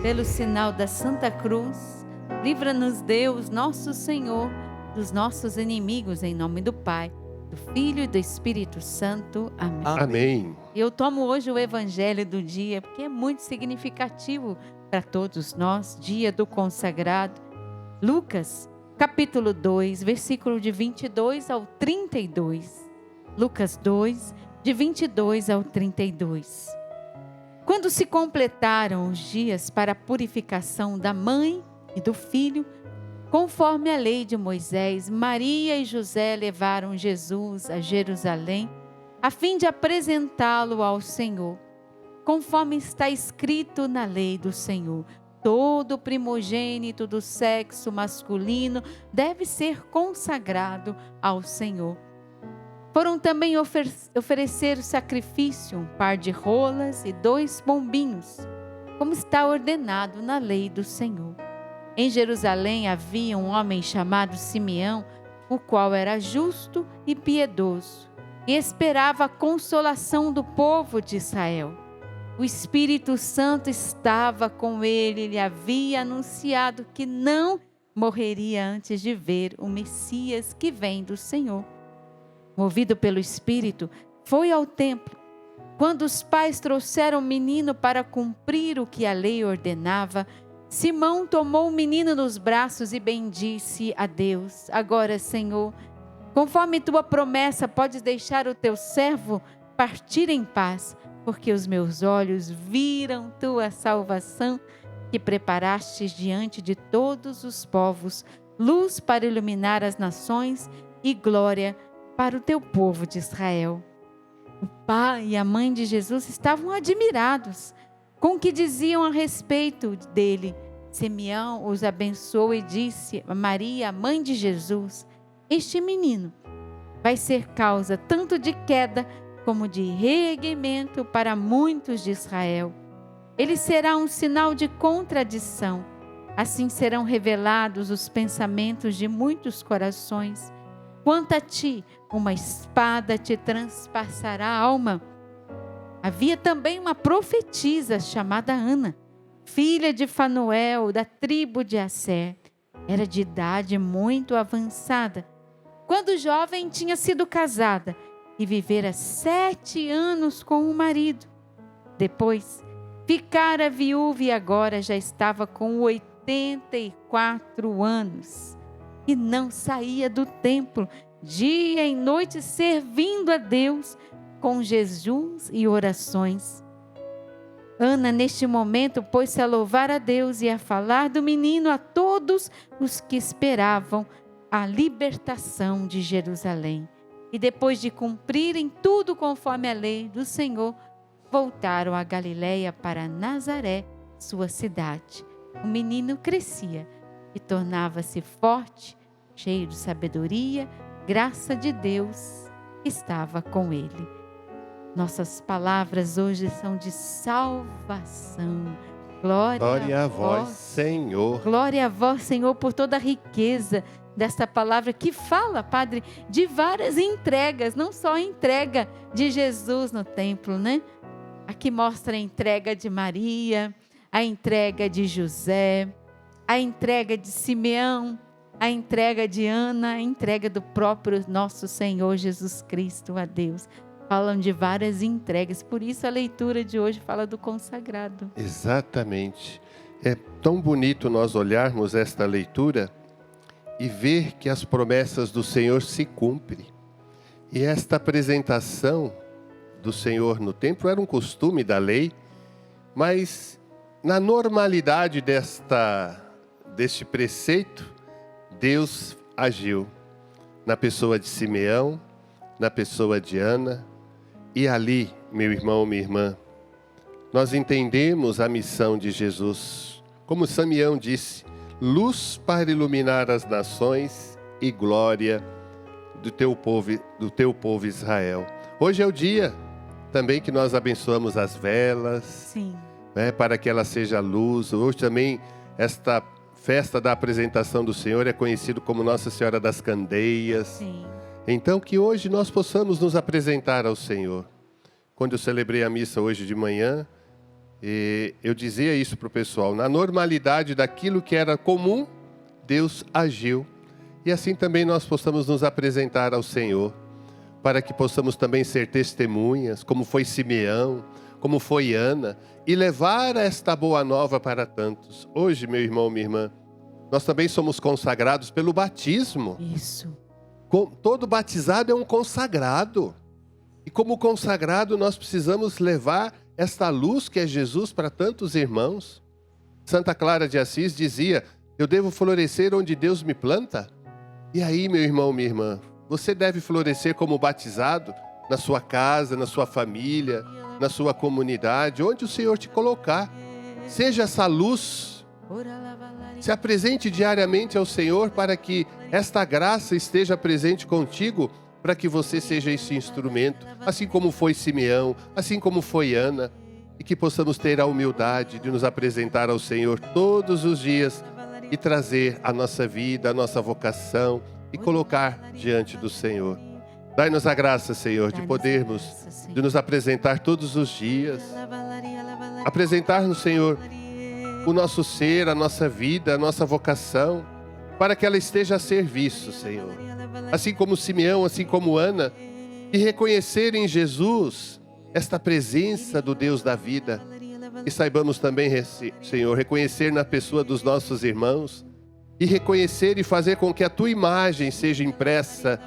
Pelo sinal da Santa Cruz, livra-nos Deus, nosso Senhor, dos nossos inimigos, em nome do Pai, do Filho e do Espírito Santo. Amém. Amém. Eu tomo hoje o Evangelho do dia, porque é muito significativo para todos nós, dia do consagrado. Lucas, capítulo 2, versículo de 22 ao 32. Lucas 2, de 22 ao 32. Quando se completaram os dias para a purificação da mãe e do filho, conforme a lei de Moisés, Maria e José levaram Jesus a Jerusalém, a fim de apresentá-lo ao Senhor. Conforme está escrito na lei do Senhor, todo primogênito do sexo masculino deve ser consagrado ao Senhor. Foram também oferecer o sacrifício, um par de rolas e 2 pombinhos, como está ordenado na lei do Senhor. Em Jerusalém havia um homem chamado Simeão, o qual era justo e piedoso, e esperava a consolação do povo de Israel. O Espírito Santo estava com ele e lhe havia anunciado que não morreria antes de ver o Messias que vem do Senhor. Movido pelo Espírito, foi ao templo. Quando os pais trouxeram o menino para cumprir o que a lei ordenava, Simão tomou o menino nos braços e bendisse a Deus. Agora, Senhor, conforme tua promessa, podes deixar o teu servo partir em paz, porque os meus olhos viram tua salvação, que preparastes diante de todos os povos, luz para iluminar as nações e glória para o teu povo de Israel. O pai e a mãe de Jesus estavam admirados com o que diziam a respeito dele. Simeão os abençoou e disse a Maria, a mãe de Jesus: este menino vai ser causa tanto de queda como de reerguimento para muitos de Israel. Ele será um sinal de contradição. Assim serão revelados os pensamentos de muitos corações. Quanto a ti, uma espada te transpassará a alma. Havia também uma profetisa chamada Ana, filha de Fanuel, da tribo de Asser. Era de idade muito avançada. Quando jovem, tinha sido casada e vivera 7 anos com o marido. Depois, ficara viúva e agora já estava com 84 anos. E não saía do templo, dia e noite, servindo a Deus com jejuns e orações. Ana, neste momento, pôs-se a louvar a Deus e a falar do menino a todos os que esperavam a libertação de Jerusalém. E depois de cumprirem tudo conforme a lei do Senhor, voltaram a Galiléia para Nazaré, sua cidade. O menino crescia e tornava-se forte, cheio de sabedoria, graça de Deus estava com ele. Nossas palavras hoje são de salvação. Glória a vós, Senhor. Glória a vós, Senhor, por toda a riqueza desta palavra que fala, Padre, de várias entregas, não só a entrega de Jesus no templo, né? Aqui mostra a entrega de Maria, a entrega de José, a entrega de Simeão, a entrega de Ana, a entrega do próprio nosso Senhor Jesus Cristo a Deus. Falam de várias entregas, por isso a leitura de hoje fala do consagrado. Exatamente. É tão bonito nós olharmos esta leitura e ver que as promessas do Senhor se cumprem. E esta apresentação do Senhor no templo era um costume da lei, mas na normalidade deste preceito, Deus agiu na pessoa de Simeão, na pessoa de Ana, e ali, meu irmão, minha irmã, nós entendemos a missão de Jesus. Como Simeão disse, luz para iluminar as nações e glória do teu povo Israel. Hoje é o dia também que nós abençoamos as velas, Sim. Né, para que ela seja luz. Hoje também esta festa da apresentação do Senhor é conhecido como Nossa Senhora das Candeias. Sim. Então que hoje nós possamos nos apresentar ao Senhor. Quando eu celebrei a missa hoje de manhã, E eu dizia isso para o pessoal, na normalidade daquilo que era comum, Deus agiu. E assim também nós possamos nos apresentar ao Senhor, para que possamos também ser testemunhas, como foi Simeão, como foi Ana, e levar esta boa nova para tantos. Hoje, meu irmão, minha irmã, nós também somos consagrados pelo batismo. Isso. Todo batizado é um consagrado. E como consagrado, nós precisamos levar esta luz que é Jesus para tantos irmãos. Santa Clara de Assis dizia, eu devo florescer onde Deus me planta. E aí, meu irmão, minha irmã, você deve florescer como batizado na sua casa, na sua família, na sua comunidade, onde o Senhor te colocar. Seja essa luz. Se apresente diariamente ao Senhor para que esta graça esteja presente contigo, para que você seja esse instrumento, assim como foi Simeão, assim como foi Ana, e que possamos ter a humildade de nos apresentar ao Senhor todos os dias e trazer a nossa vida, a nossa vocação e colocar diante do Senhor. Dai-nos a graça, Senhor, de podermos, de nos apresentar todos os dias, apresentar no Senhor o nosso ser, a nossa vida, a nossa vocação, para que ela esteja a serviço, Senhor. Assim como Simeão, assim como Ana, e reconhecer em Jesus esta presença do Deus da vida. E saibamos também, Senhor, reconhecer na pessoa dos nossos irmãos e reconhecer e fazer com que a Tua imagem seja impressa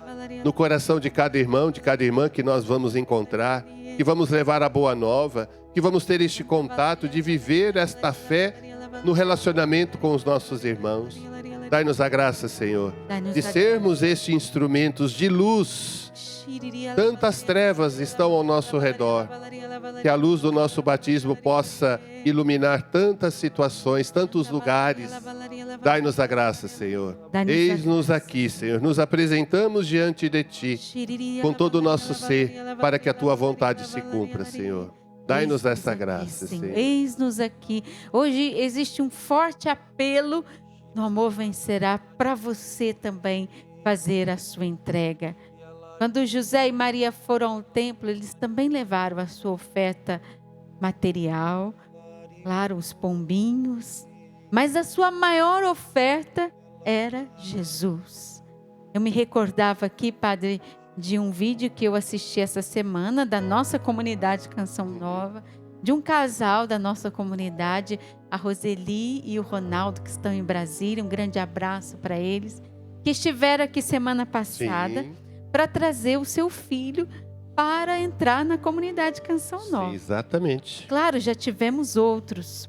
no coração de cada irmão, de cada irmã que nós vamos encontrar, que vamos levar a boa nova, que vamos ter este contato de viver esta fé no relacionamento com os nossos irmãos. Dai-nos a graça, Senhor, de sermos estes instrumentos de luz. Tantas trevas estão ao nosso redor. Que a luz do nosso batismo possa iluminar tantas situações, tantos lugares. Dai-nos a graça, Senhor. Eis-nos aqui, Senhor. Nos apresentamos diante de Ti, com todo o nosso ser, para que a Tua vontade se cumpra, Senhor. Dai-nos essa graça, Senhor. Eis-nos aqui. Hoje existe um forte apelo no Amor Vencerá para você também fazer a sua entrega. Quando José e Maria foram ao templo, eles também levaram a sua oferta material, claro, os pombinhos, mas a sua maior oferta era Jesus. Eu me recordava aqui, Padre, de um vídeo que eu assisti essa semana da nossa comunidade Canção Nova, de um casal da nossa comunidade, a Roseli e o Ronaldo, que estão em Brasília. Um grande abraço para eles, que estiveram aqui semana passada para trazer o seu filho para entrar na comunidade Canção Nova. Sim, exatamente. Claro, já tivemos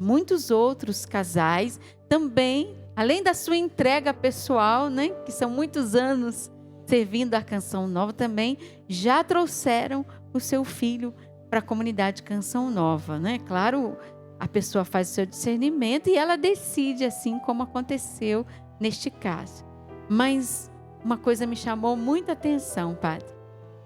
muitos outros casais também, além da sua entrega pessoal, né, que são muitos anos servindo a Canção Nova, também já trouxeram o seu filho para a comunidade Canção Nova, né? Claro, a pessoa faz o seu discernimento e ela decide, assim como aconteceu neste caso. Mas uma coisa me chamou muita atenção, Padre.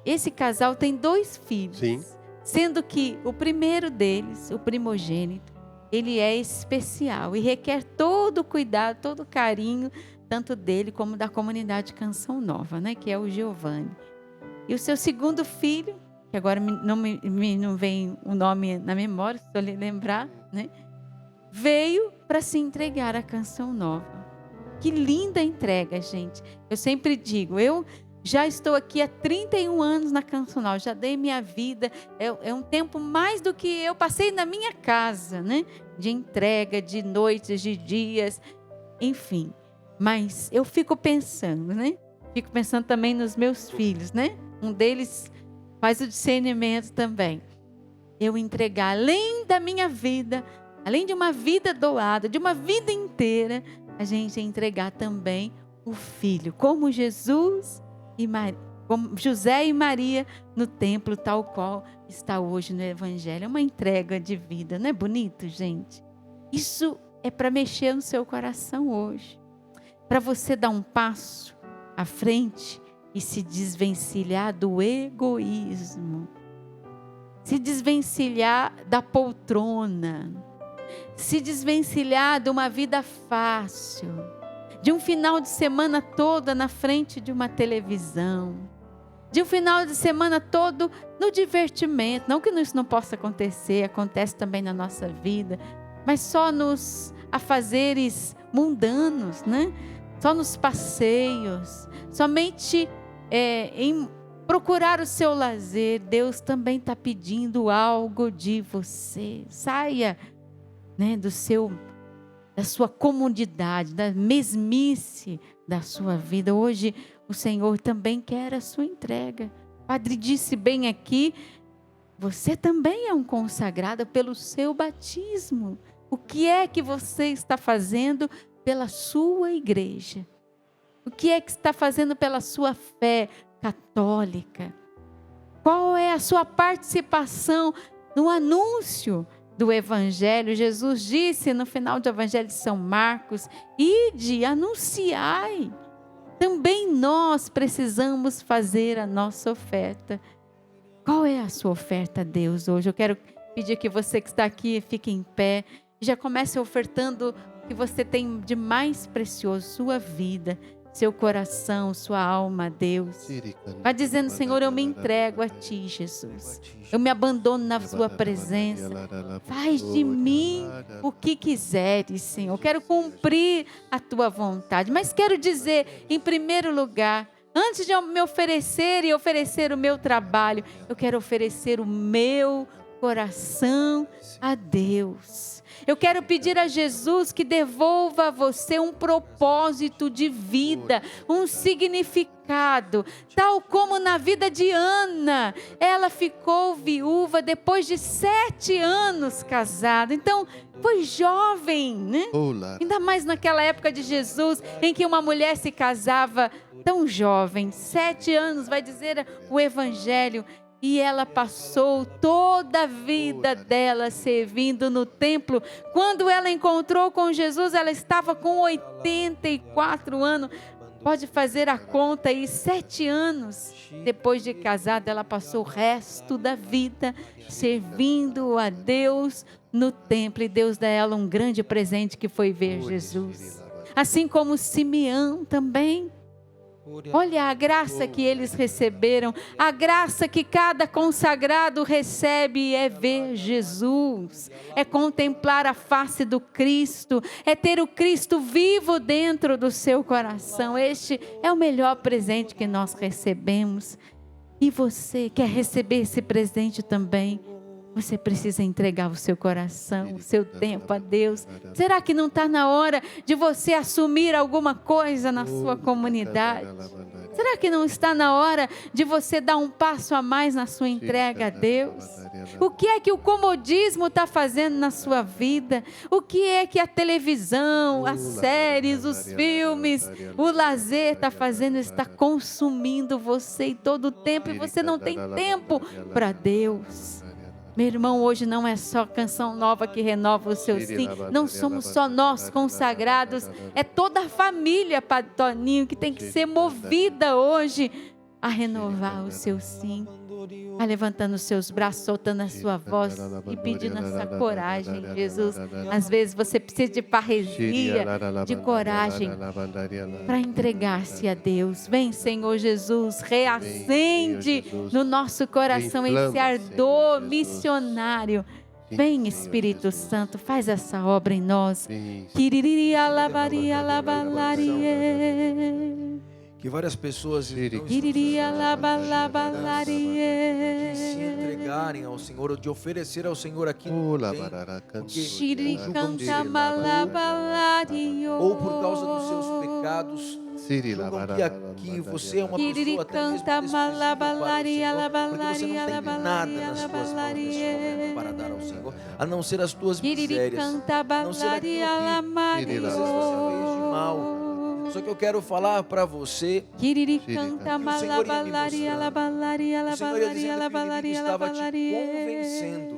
Esse casal tem 2 filhos. Sim. Sendo que o primeiro deles, o primogênito, ele é especial e requer todo o cuidado, todo o carinho, tanto dele como da comunidade Canção Nova, né? Que é o Giovanni. E o seu segundo filho, que agora não vem o nome na memória, se eu lembrar, né? Veio para se entregar à Canção Nova. Que linda entrega, gente. Eu sempre digo, eu já estou aqui há 31 anos na Canção Nova, já dei minha vida, é um tempo mais do que eu passei na minha casa, né? De entrega, de noites, de dias, enfim. Mas eu fico pensando, né? Fico pensando também nos meus filhos, né? Um deles faz o discernimento também. Eu entregar, além da minha vida, além de uma vida doada, de uma vida inteira, a gente entregar também o filho, como Jesus e Maria, como José e Maria no templo, tal qual está hoje no Evangelho. É uma entrega de vida, não é bonito, gente? Isso é para mexer no seu coração hoje, para você dar um passo à frente e se desvencilhar do egoísmo, se desvencilhar da poltrona, se desvencilhar de uma vida fácil, de um final de semana toda na frente de uma televisão, de um final de semana todo no divertimento. Não que isso não possa acontecer, acontece também na nossa vida, mas só nos afazeres mundanos, né? Só nos passeios, somente em procurar o seu lazer. Deus também está pedindo algo de você. Saia, né, da sua comodidade, da mesmice da sua vida. Hoje o Senhor também quer a sua entrega. O Padre disse bem aqui, você também é um consagrado pelo seu batismo. O que é que você está fazendo pela sua igreja? O que é que está fazendo pela sua fé católica? Qual é a sua participação no anúncio do Evangelho? Jesus disse no final do Evangelho de São Marcos: ide, anunciai. Também nós precisamos fazer a nossa oferta. Qual é a sua oferta a Deus hoje? Eu quero pedir que você que está aqui fique em pé e já comece ofertando o que você tem de mais precioso, sua vida, seu coração, sua alma a Deus. Vai dizendo: Senhor, eu me entrego a Ti, Jesus. Eu me abandono na Sua presença. Faz de mim o que quiseres, Senhor. Eu quero cumprir a Tua vontade. Mas quero dizer, em primeiro lugar, antes de eu me oferecer e oferecer o meu trabalho, eu quero oferecer o meu coração a Deus. Eu quero pedir a Jesus que devolva a você um propósito de vida, um significado, tal como na vida de Ana. Ela ficou viúva depois de 7 anos casada. Então, foi jovem, né? Ainda mais naquela época de Jesus, em que uma mulher se casava tão jovem. 7 anos, vai dizer o Evangelho. E ela passou toda a vida dela servindo no templo. Quando ela encontrou com Jesus, ela estava com 84 anos. Pode fazer a conta aí, 7 anos depois de casada, ela passou o resto da vida servindo a Deus no templo. E Deus dá a ela um grande presente, que foi ver Jesus. Assim como Simeão também. Olha a graça que eles receberam, a graça que cada consagrado recebe é ver Jesus, é contemplar a face do Cristo, é ter o Cristo vivo dentro do seu coração. Este é o melhor presente que nós recebemos. E você quer receber esse presente também? Você precisa entregar o seu coração, o seu tempo a Deus. Será que não está na hora de você assumir alguma coisa na sua comunidade? Será que não está na hora de você dar um passo a mais na sua entrega a Deus? O que é que o comodismo está fazendo na sua vida? O que é que a televisão, as séries, os filmes, o lazer está fazendo? Está consumindo você todo o tempo, e você não tem tempo para Deus. Meu irmão, hoje não é só canção nova que renova o seu sim. Não somos só nós consagrados. É toda a família, Padre Toninho, que tem que ser movida hoje a renovar o seu sim. Vai levantando os seus braços, soltando a sua voz e pedindo essa coragem, Jesus. Às vezes você precisa de parresia, de coragem para entregar-se a Deus. Vem, Senhor Jesus, reacende no nosso coração esse ardor missionário. Vem, Espírito Santo, faz essa obra em nós. Que várias pessoas de se entregarem ao Senhor, ou de oferecer ao Senhor aquilo que ou por causa dos seus pecados, julgam que aqui você é uma pessoa até mesmo desprezível para o Senhor, porque você não tem nada nas suas mãos neste momento para dar ao Senhor, a não ser as tuas misérias, a não ser aquilo que às vezes você fez de mal. Só que eu quero falar para você que o Senhor ia me mostrando. O Senhor ia dizendo que Ele estava te convencendo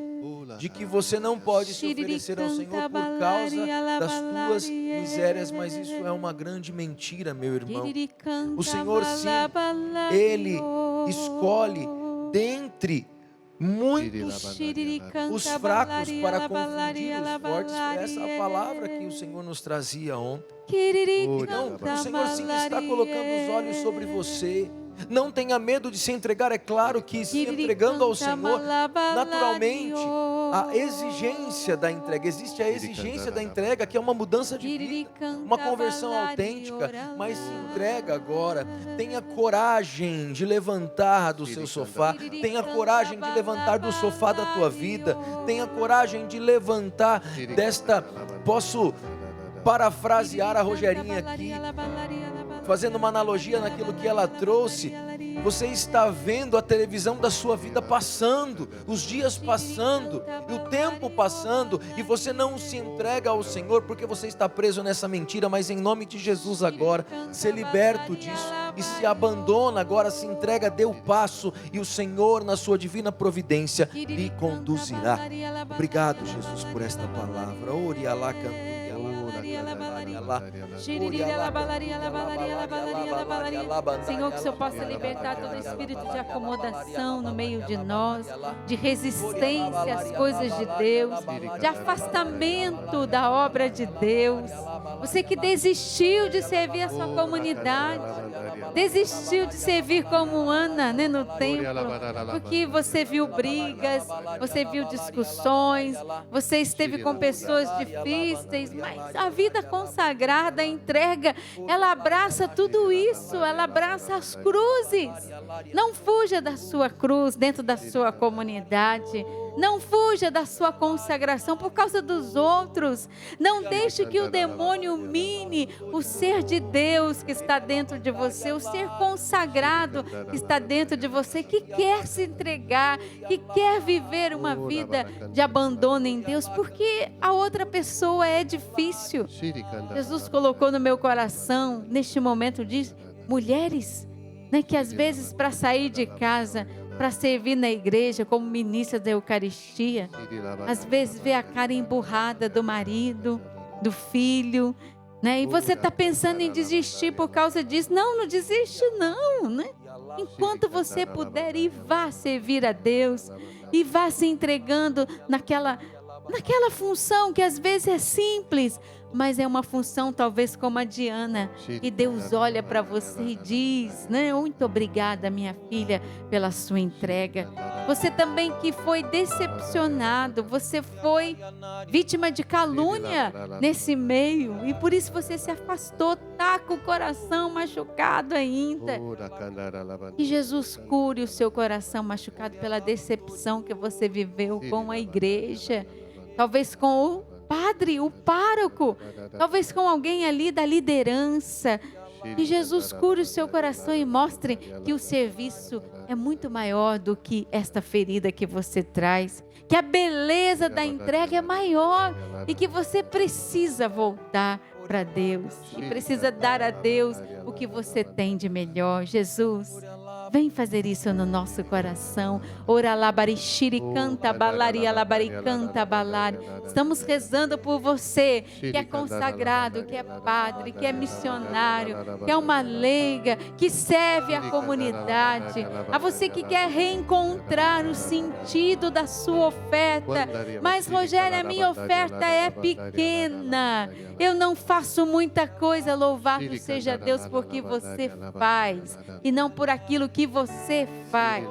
de que você não pode se oferecer ao Senhor por causa das tuas misérias, mas isso é uma grande mentira, meu irmão. O Senhor, sim, Ele escolhe dentre muitos os fracos para confundir os fortes. Foi essa a palavra que o Senhor nos trazia ontem. Então, o Senhor sim está colocando os olhos sobre você. Não tenha medo de se entregar. É claro que se entregando ao Senhor, naturalmente, a exigência da entrega, existe a exigência da entrega, que é uma mudança de vida, uma conversão autêntica, mas se entrega agora. Tenha coragem de levantar do seu sofá, tenha coragem de levantar do sofá da tua vida, tenha coragem de levantar desta, posso parafrasear a Rogerinha aqui, fazendo uma analogia naquilo que ela trouxe. Você está vendo a televisão da sua vida passando, os dias passando, e o tempo passando, e você não se entrega ao Senhor porque você está preso nessa mentira. Mas em nome de Jesus agora, ser liberto disso e se abandona agora, se entrega, dê o passo, e o Senhor na sua divina providência lhe conduzirá. Obrigado, Jesus, por esta palavra. Orialá, Senhor, que o Senhor possa libertar todo espírito de acomodação no meio de nós, de resistência às coisas de Deus, de afastamento da obra de Deus. Você que desistiu de servir a sua comunidade, desistiu de servir como Ana, né, no templo, porque você viu brigas, você viu discussões, você esteve com pessoas difíceis, mas a vida consagrada, a entrega, ela abraça tudo isso, ela abraça as cruzes. Não fuja da sua cruz dentro da sua comunidade. Não fuja da sua consagração por causa dos outros. Não deixe que o demônio mine o ser de Deus que está dentro de você, o ser consagrado que está dentro de você, que quer se entregar, que quer viver uma vida de abandono em Deus, porque a outra pessoa é difícil. Jesus colocou no meu coração, neste momento, diz, mulheres, né, que às vezes para sair de casa, para servir na igreja como ministra da Eucaristia, às vezes vê a cara emburrada do marido, do filho, né? E você está pensando em desistir por causa disso. Não, não desiste não, né? Enquanto você puder, e vá servir a Deus, e vá se entregando naquela função que às vezes é simples, mas é uma função talvez como a de Ana, e Deus olha para você e diz, né? Muito obrigada, minha filha, pela sua entrega. Você também que foi decepcionado, você foi vítima de calúnia nesse meio, e por isso você se afastou, está com o coração machucado ainda. Que Jesus cure o seu coração machucado pela decepção que você viveu com a igreja, talvez com o padre, o pároco, talvez com alguém ali da liderança. Que Jesus cure o seu coração e mostre que o serviço é muito maior do que esta ferida que você traz, que a beleza da entrega é maior e que você precisa voltar para Deus e precisa dar a Deus o que você tem de melhor. Jesus, vem fazer isso no nosso coração. Ora labarixiri canta balari, alabari canta balari. Estamos rezando por você, que é consagrado, que é padre, que é missionário, que é uma leiga, que serve a comunidade. A você que quer reencontrar o sentido da sua oferta. Mas, Rogério, a minha oferta é pequena. Eu não faço muita coisa. Louvado seja Deus porque você faz, e não por aquilo que você faz,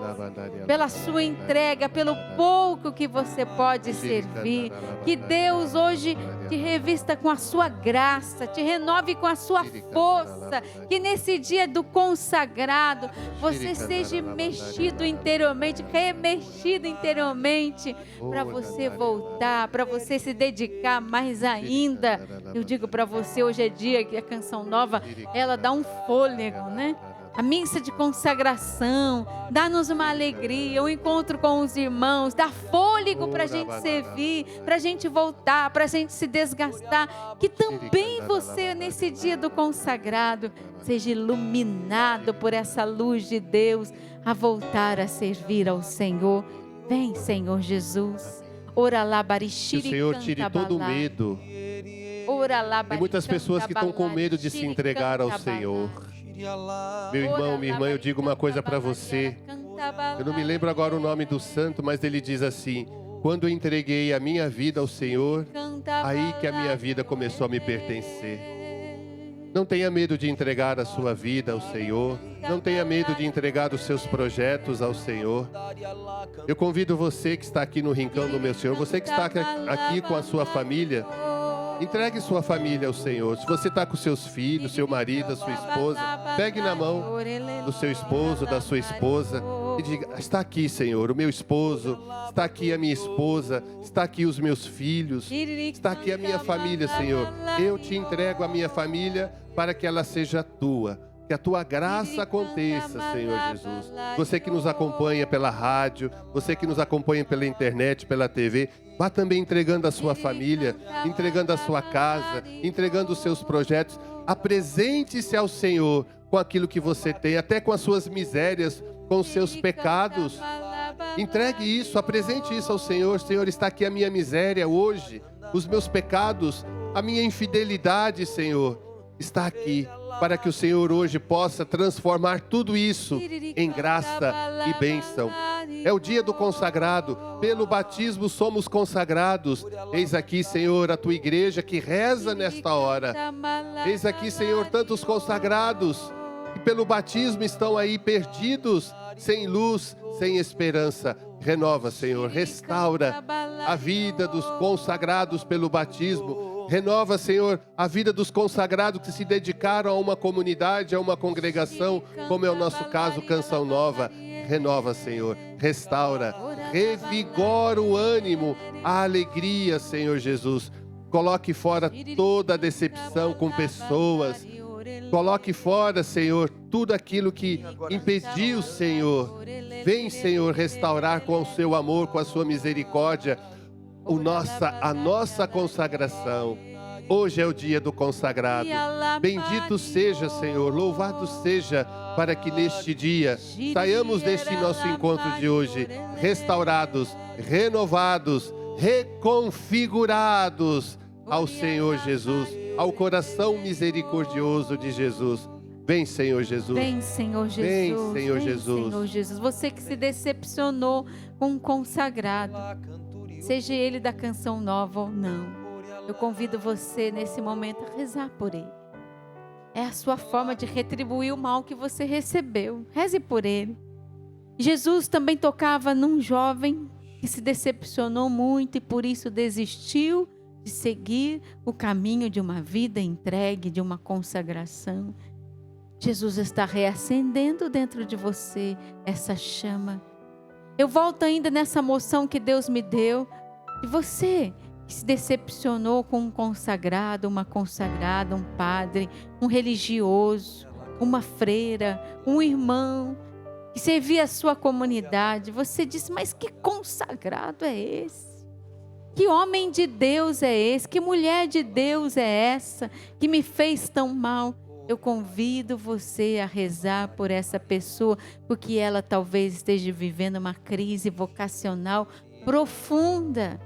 pela sua entrega, pelo pouco que você pode servir. Que Deus hoje te revista com a sua graça, te renove com a sua força, que nesse dia do consagrado você seja mexido interiormente, remexido interiormente, para você voltar, para você se dedicar mais ainda. Eu digo para você, hoje é dia que a Canção Nova, ela dá um fôlego, né? A missa de consagração, dá-nos uma alegria, um encontro com os irmãos, dá fôlego para a gente servir, para a gente voltar, para a gente se desgastar. Que também você, nesse dia do consagrado, seja iluminado por essa luz de Deus, a voltar a servir ao Senhor. Vem, Senhor Jesus. Ora lá, barixiri, que o Senhor tire todo o medo. Tem muitas pessoas que estão com medo de se entregar ao Senhor. Meu irmão, minha irmã, eu digo uma coisa para você. Eu não me lembro agora o nome do santo, mas ele diz assim: quando eu entreguei a minha vida ao Senhor, aí que a minha vida começou a me pertencer. Não tenha medo de entregar a sua vida ao Senhor. Não tenha medo de entregar os seus projetos ao Senhor. Eu convido você que está aqui no rincão do meu Senhor, você que está aqui com a sua família, entregue sua família ao Senhor. Se você está com seus filhos, seu marido, a sua esposa, pegue na mão do seu esposo, da sua esposa e diga: está aqui, Senhor, o meu esposo, está aqui a minha esposa, está aqui os meus filhos, está aqui a minha família, Senhor. Eu te entrego a minha família para que ela seja tua. Que a tua graça aconteça, Senhor Jesus. Você que nos acompanha pela rádio, você que nos acompanha pela internet, pela TV, vá também entregando a sua família, entregando a sua casa, entregando os seus projetos. Apresente-se ao Senhor com aquilo que você tem, até com as suas misérias, com os seus pecados. Entregue isso, apresente isso ao Senhor. Senhor, está aqui a minha miséria hoje, os meus pecados, a minha infidelidade, Senhor, está aqui, para que o Senhor hoje possa transformar tudo isso em graça e bênção. É o dia do consagrado, pelo batismo somos consagrados. Eis aqui, Senhor, a tua igreja que reza nesta hora. Eis aqui, Senhor, tantos consagrados que pelo batismo estão aí perdidos, sem luz, sem esperança. Renova, Senhor, restaura a vida dos consagrados pelo batismo. Renova, Senhor, a vida dos consagrados que se dedicaram a uma comunidade, a uma congregação, como é o nosso caso, Canção Nova. Renova, Senhor, restaura, revigora o ânimo, a alegria, Senhor Jesus. Coloque fora toda a decepção com pessoas. Coloque fora, Senhor, tudo aquilo que impediu, Senhor. Vem, Senhor, restaurar com o seu amor, com a sua misericórdia, a nossa consagração. Hoje é o dia do consagrado. Bendito seja, Senhor, louvado seja, para que neste dia saiamos deste nosso encontro de hoje restaurados, renovados, reconfigurados ao Senhor Jesus, ao coração misericordioso de Jesus. Vem, Senhor Jesus. Vem, Senhor Jesus. Vem, Senhor Jesus. Senhor Jesus. Você que se decepcionou com um consagrado, seja ele da Canção Nova ou não, eu convido você nesse momento a rezar por ele. É a sua forma de retribuir o mal que você recebeu. Reze por ele. Jesus também tocava num jovem que se decepcionou muito e por isso desistiu de seguir o caminho de uma vida entregue, de uma consagração. Jesus está reacendendo dentro de você essa chama. Eu volto ainda nessa moção que Deus me deu, de você que se decepcionou com um consagrado, uma consagrada, um padre, um religioso, uma freira, um irmão, que servia a sua comunidade. Você disse: mas que consagrado é esse? Que homem de Deus é esse? Que mulher de Deus é essa que me fez tão mal? Eu convido você a rezar por essa pessoa, porque ela talvez esteja vivendo uma crise vocacional profunda,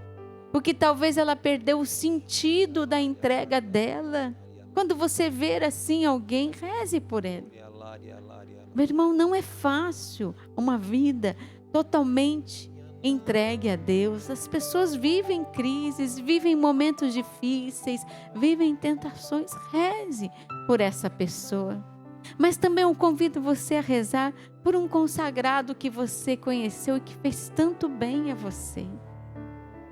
porque talvez ela perdeu o sentido da entrega dela. Quando você ver assim alguém, reze por ele. Meu irmão, não é fácil uma vida totalmente entregue a Deus. As pessoas vivem crises, vivem momentos difíceis, vivem tentações. Reze por essa pessoa. Mas também eu convido você a rezar por um consagrado que você conheceu e que fez tanto bem a você.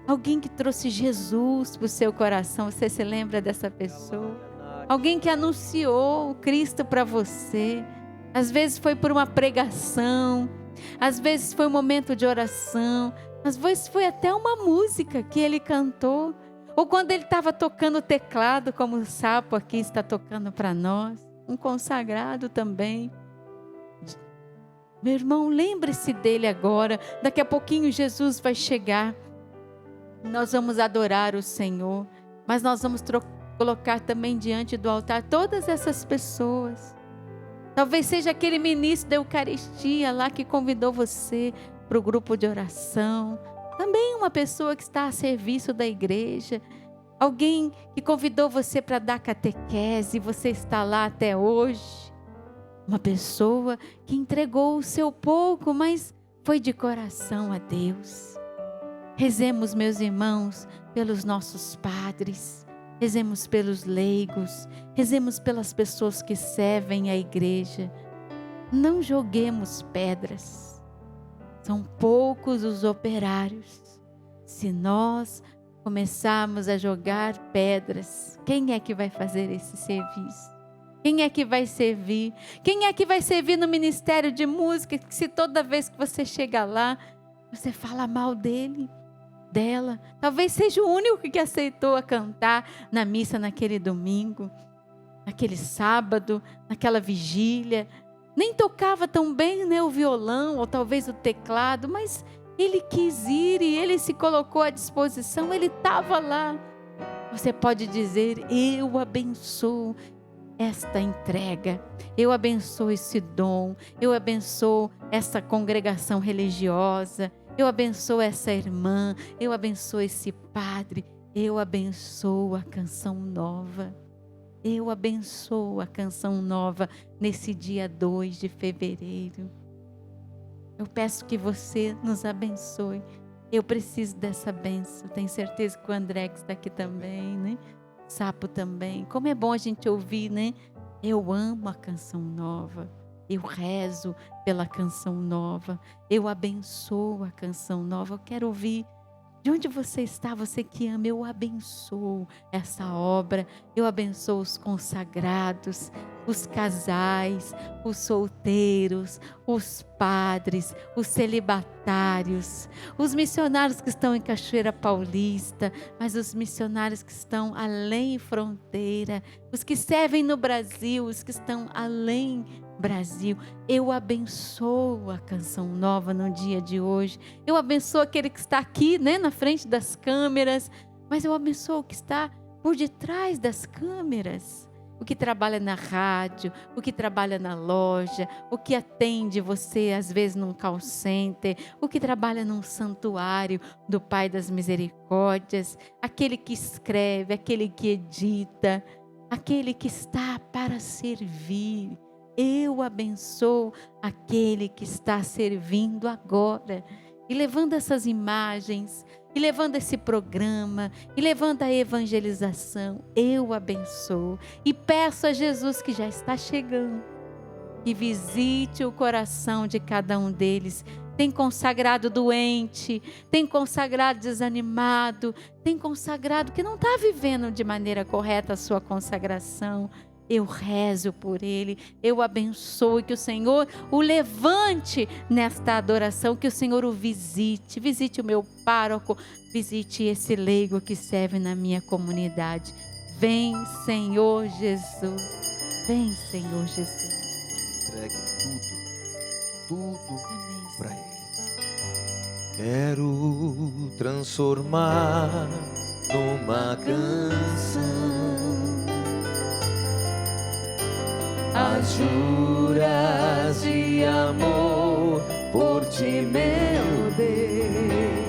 Alguém que trouxe Jesus para o seu coração. Você se lembra dessa pessoa? Alguém que anunciou o Cristo para você. Às vezes foi por uma pregação, às vezes foi um momento de oração, às vezes foi até uma música que ele cantou, ou quando ele estava tocando o teclado, como o Sapo aqui está tocando para nós, um consagrado também. Meu irmão, lembre-se dele agora. Daqui a pouquinho Jesus vai chegar, nós vamos adorar o Senhor, mas nós vamos colocar também diante do altar todas essas pessoas. Talvez seja aquele ministro da Eucaristia lá que convidou você para o grupo de oração. Também uma pessoa que está a serviço da igreja. Alguém que convidou você para dar catequese e você está lá até hoje. Uma pessoa que entregou o seu pouco, mas foi de coração a Deus. Rezemos, meus irmãos, pelos nossos padres, rezemos pelos leigos, rezemos pelas pessoas que servem a igreja. Não joguemos pedras. São poucos os operários. Se nós começarmos a jogar pedras, quem é que vai fazer esse serviço? Quem é que vai servir? Quem é que vai servir no ministério de música? Se toda vez que você chega lá, você fala mal dele, dela. Talvez seja o único que aceitou a cantar na missa naquele domingo, naquele sábado, naquela vigília. Nem tocava tão bem, né, o violão ou talvez o teclado, mas ele quis ir e ele se colocou à disposição, ele estava lá. Você pode dizer: eu abençoo esta entrega, eu abençoo esse dom, eu abençoo essa congregação religiosa, eu abençoo essa irmã, eu abençoo esse padre, eu abençoo a Canção Nova. Eu abençoo a Canção Nova nesse dia 2 de fevereiro. Eu peço que você nos abençoe. Eu preciso dessa bênção. Tenho certeza que o André que está aqui também, né? Sapo também. Como é bom a gente ouvir, né? Eu amo a Canção Nova. Eu rezo pela Canção Nova. Eu abençoo a Canção Nova. Eu quero ouvir. De onde você está, você que ama, eu abençoo essa obra, eu abençoo os consagrados, os casais, os solteiros, os padres, os celibatários, os missionários que estão em Cachoeira Paulista, mas os missionários que estão além fronteira, os que servem no Brasil, os que estão além Brasil. Eu abençoo a Canção Nova no dia de hoje. Eu abençoo aquele que está aqui, né, na frente das câmeras, mas eu abençoo o que está por detrás das câmeras. O que trabalha na rádio, o que trabalha na loja, o que atende você às vezes num call center, o que trabalha num santuário do Pai das Misericórdias, aquele que escreve, aquele que edita, aquele que está para servir. Eu abençoo aquele que está servindo agora e levando essas imagens, e levando esse programa, e levando a evangelização. Eu abençoo e peço a Jesus, que já está chegando, que visite o coração de cada um deles. Tem consagrado doente, tem consagrado desanimado, tem consagrado que não está vivendo de maneira correta a sua consagração. Eu rezo por ele, eu abençoo, que o Senhor o levante nesta adoração, que o Senhor o visite o meu pároco, visite esse leigo que serve na minha comunidade. Vem, Senhor Jesus, vem, Senhor Jesus. Entregue tudo para Ele. Quero transformar numa canção as juras de amor por ti, meu Deus.